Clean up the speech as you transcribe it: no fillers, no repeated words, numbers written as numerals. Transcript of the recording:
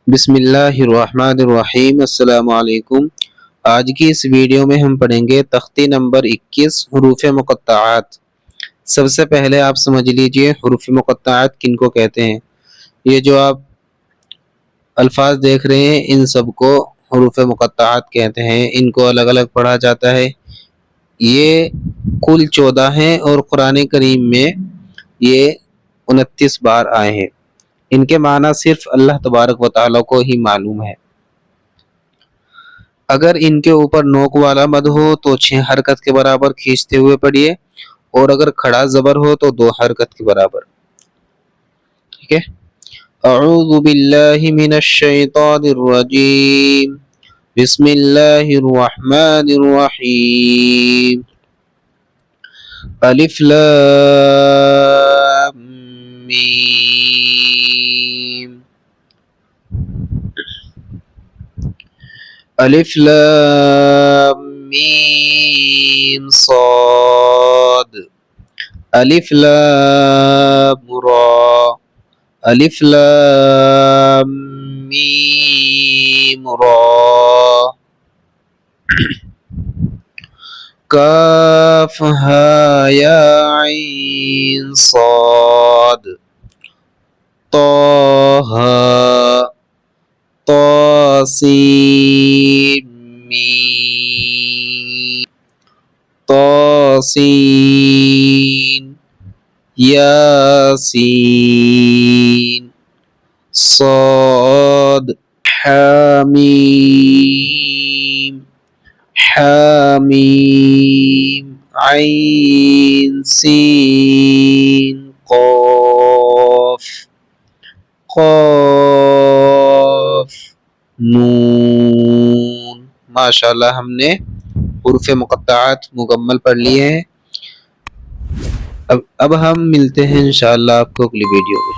بسم اللہ الرحمن الرحیم۔ السلام علیکم۔ آج کی اس ویڈیو میں ہم پڑھیں گے تختی نمبر 21 حروف مقطعات۔ سب سے پہلے آپ سمجھ لیجئے حروف مقطعات کن کو کہتے ہیں۔ یہ جو آپ الفاظ دیکھ رہے ہیں ان سب کو حروف مقطعات کہتے ہیں، ان کو الگ الگ پڑھا جاتا ہے۔ یہ کل 14 ہیں اور قرآن کریم میں یہ 29 بار آئے ہیں۔ ان کے معنی صرف اللہ تبارک و تعالیٰ کو ہی معلوم ہے۔ اگر ان کے اوپر نوک والا مد ہو تو 6 حرکت کے برابر کھینچتے ہوئے پڑھیے، اور اگر کھڑا زبر ہو تو 2 حرکت کے برابر۔ ٹھیک ہے۔ اعوذ باللہ من الشیطان الرجیم، بسم اللہ الرحمن الرحیم، الف لام میم، الف لام میم صاد، الف لام را، الف لام میم را، کاف ہا یا عین صاد، طہ طاسین میم، طاسین یاسین، صاد حامیم حامیم، عین سین قاف قاف نون۔ ماشاءاللہ ہم نے حروف مقطعات مکمل پڑھ لیے ہیں۔ اب ہم ملتے ہیں انشاءاللہ آپ کو اگلی ویڈیو میں۔